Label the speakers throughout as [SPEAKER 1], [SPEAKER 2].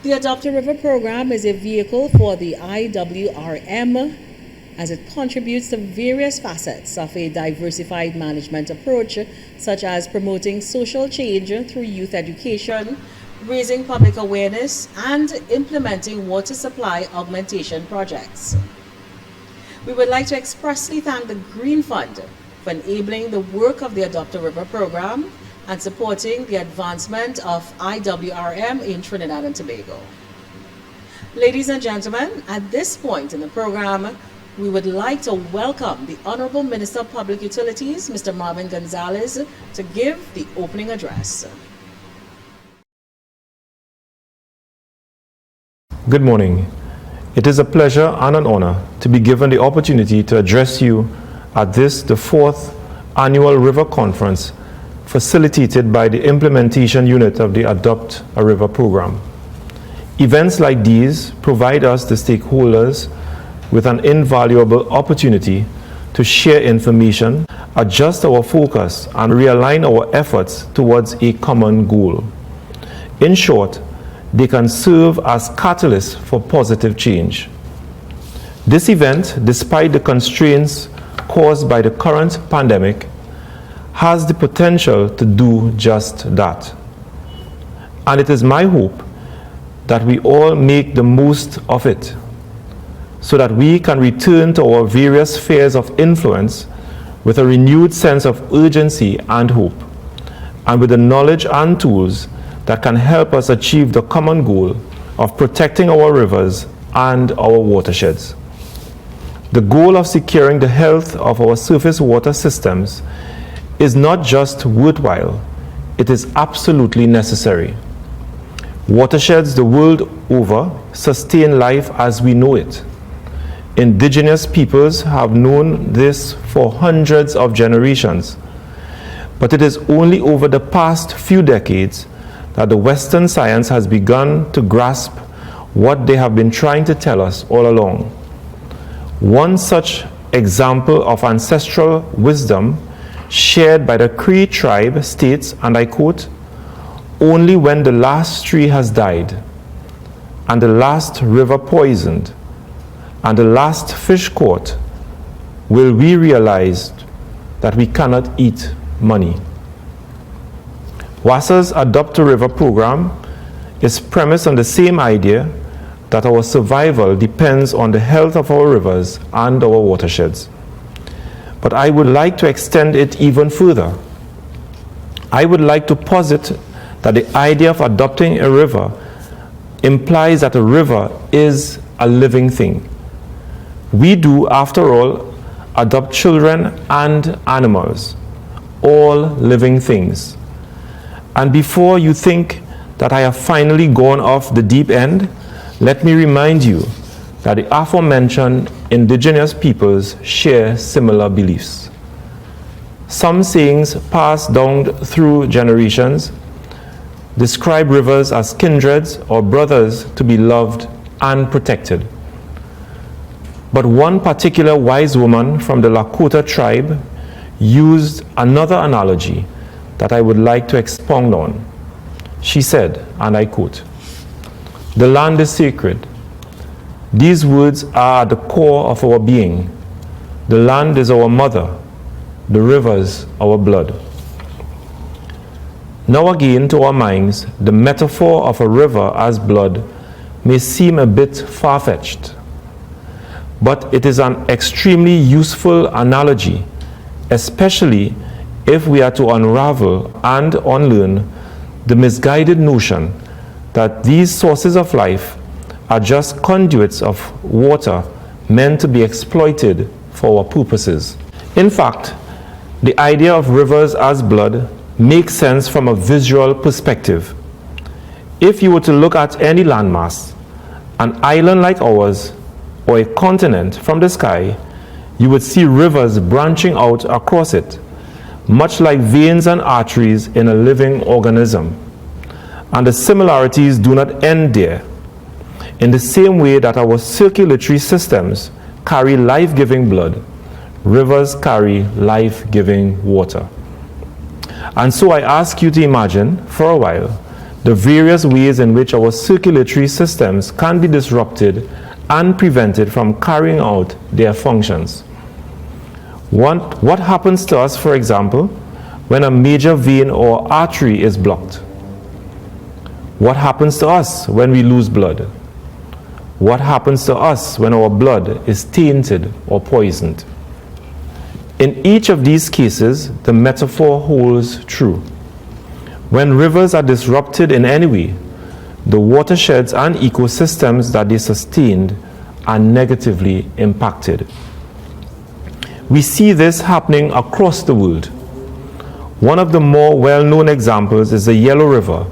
[SPEAKER 1] The Adopt a River program is a vehicle for the IWRM as it contributes to various facets of a diversified management approach, such as promoting social change through youth education, raising public awareness, and implementing water supply augmentation projects. We would like to expressly thank the Green Fund for enabling the work of the Adopt a River program and supporting the advancement of IWRM in Trinidad and Tobago. Ladies and gentlemen, at this point in the program, we would like to welcome the Honourable Minister of Public Utilities, Mr. Marvin Gonzales, to give the opening address.
[SPEAKER 2] Good morning. It is a pleasure and an honor to be given the opportunity to address you at this, the 4th Annual River Conference, facilitated by the Implementation Unit of the Adopt a River program. Events like these provide us, the stakeholders, with an invaluable opportunity to share information, adjust our focus, and realign our efforts towards a common goal. In short, they can serve as catalysts for positive change. This event, despite the constraints caused by the current pandemic, has the potential to do just that. And it is my hope that we all make the most of it, so that we can return to our various spheres of influence with a renewed sense of urgency and hope, and with the knowledge and tools that can help us achieve the common goal of protecting our rivers and our watersheds. The goal of securing the health of our surface water systems is not just worthwhile, it is absolutely necessary. Watersheds the world over sustain life as we know it. Indigenous peoples have known this for hundreds of generations, but it is only over the past few decades that the Western science has begun to grasp what they have been trying to tell us all along. One such example of ancestral wisdom shared by the Cree tribe states, and I quote, "Only when the last tree has died, and the last river poisoned, and the last fish caught, will we realize that we cannot eat money." WASA's Adopt a River program is premised on the same idea that our survival depends on the health of our rivers and our watersheds. But I would like to extend it even further. I would like to posit that the idea of adopting a river implies that a river is a living thing. We do, after all, adopt children and animals, all living things. And before you think that I have finally gone off the deep end, let me remind you that the aforementioned indigenous peoples share similar beliefs. Some sayings passed down through generations describe rivers as kindreds or brothers to be loved and protected. But one particular wise woman from the Lakota tribe used another analogy that I would like to expound on. She said, and I quote, "The land is sacred. These words are at the core of our being. The land is our mother, the rivers our blood." Now again, to our minds, the metaphor of a river as blood may seem a bit far-fetched, but it is an extremely useful analogy, especially if we are to unravel and unlearn the misguided notion that these sources of life are just conduits of water meant to be exploited for our purposes. In fact, the idea of rivers as blood makes sense from a visual perspective. If you were to look at any landmass, an island like ours, or a continent from the sky, you would see rivers branching out across it, much like veins and arteries in a living organism. And the similarities do not end there. In the same way that our circulatory systems carry life-giving blood, rivers carry life-giving water. And so I ask you to imagine, for a while, the various ways in which our circulatory systems can be disrupted and prevented from carrying out their functions. What happens to us, for example, when a major vein or artery is blocked? What happens to us when we lose blood? What happens to us when our blood is tainted or poisoned? In each of these cases, the metaphor holds true. When rivers are disrupted in any way, the watersheds and ecosystems that they sustained are negatively impacted. We see this happening across the world. One of the more well-known examples is the Yellow River,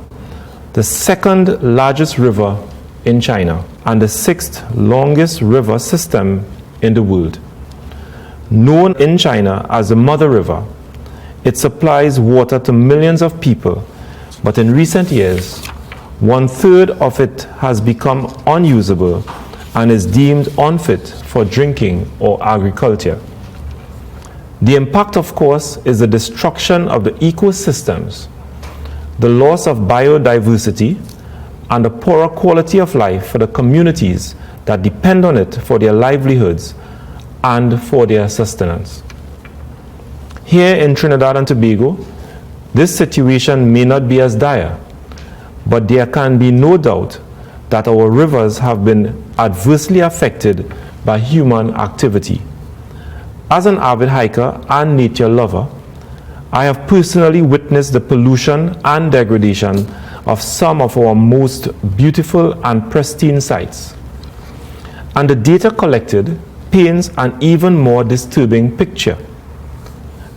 [SPEAKER 2] the second largest river in China and the sixth longest river system in the world. Known in China as the Mother River, it supplies water to millions of people, but in recent years, 1/3 of it has become unusable and is deemed unfit for drinking or agriculture. The impact, of course, is the destruction of the ecosystems, the loss of biodiversity, and the poorer quality of life for the communities that depend on it for their livelihoods and for their sustenance. Here in Trinidad and Tobago, this situation may not be as dire, but there can be no doubt that our rivers have been adversely affected by human activity. As an avid hiker and nature lover, I have personally witnessed the pollution and degradation of some of our most beautiful and pristine sites. And the data collected paints an even more disturbing picture.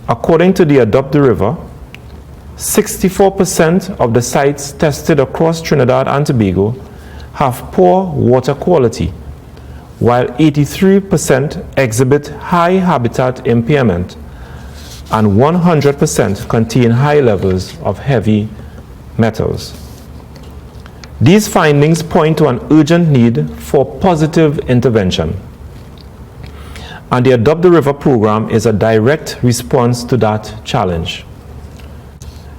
[SPEAKER 2] According to the Adopt the River, 64% of the sites tested across Trinidad and Tobago have poor water quality, while 83% exhibit high habitat impairment and 100% contain high levels of heavy metals. These findings point to an urgent need for positive intervention, and the Adopt the River program is a direct response to that challenge.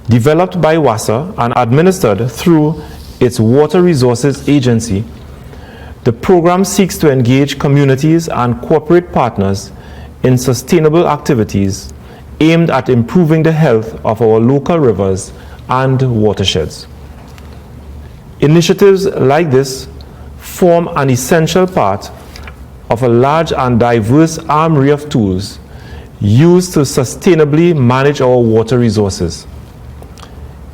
[SPEAKER 2] Developed by WASA and administered through its Water Resources Agency, the program seeks to engage communities and corporate partners in sustainable activities aimed at improving the health of our local rivers and watersheds. Initiatives like this form an essential part of a large and diverse armory of tools used to sustainably manage our water resources.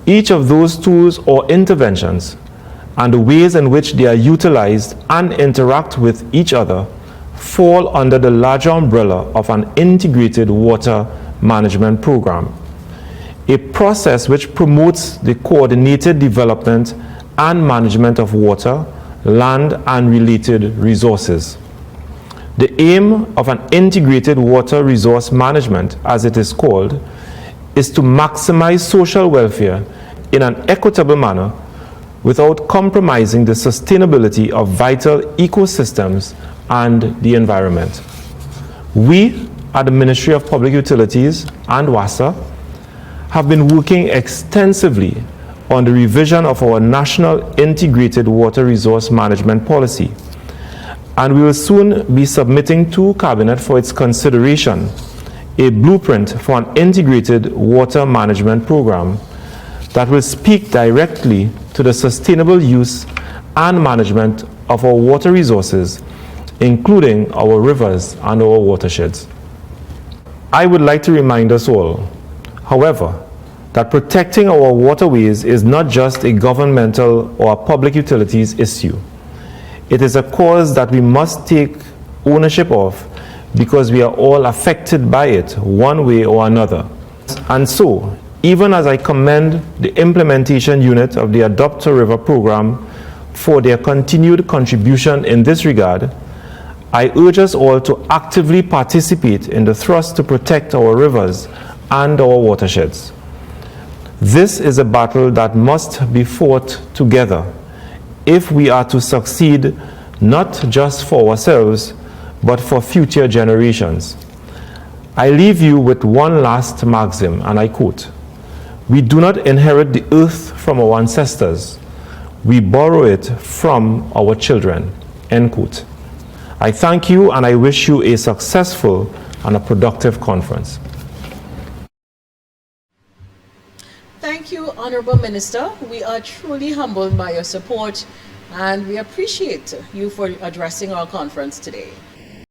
[SPEAKER 2] Each of those tools or interventions and the ways in which they are utilized and interact with each other fall under the larger umbrella of an integrated water management program, a process which promotes the coordinated development and management of water, land, and related resources. The aim of an integrated water resource management, as it is called, is to maximize social welfare in an equitable manner without compromising the sustainability of vital ecosystems and the environment. We at the Ministry of Public Utilities and WASA have been working extensively on the revision of our National Integrated Water Resource Management Policy, and we will soon be submitting to Cabinet for its consideration a blueprint for an integrated water management program that will speak directly to the sustainable use and management of our water resources, including our rivers and our watersheds. I would like to remind us all, however, that protecting our waterways is not just a governmental or a public utilities issue. It is a cause that we must take ownership of because we are all affected by it one way or another. And so, even as I commend the implementation unit of the Adopt a River program for their continued contribution in this regard, I urge us all to actively participate in the thrust to protect our rivers and our watersheds. This is a battle that must be fought together if we are to succeed not just for ourselves, but for future generations. I leave you with one last maxim, and I quote, We do not inherit the earth from our ancestors. We borrow it from our children. End quote. I thank you and I wish you a successful and a productive conference.
[SPEAKER 1] Thank you, Honourable Minister. We are truly humbled by your support and we appreciate you for addressing our conference today.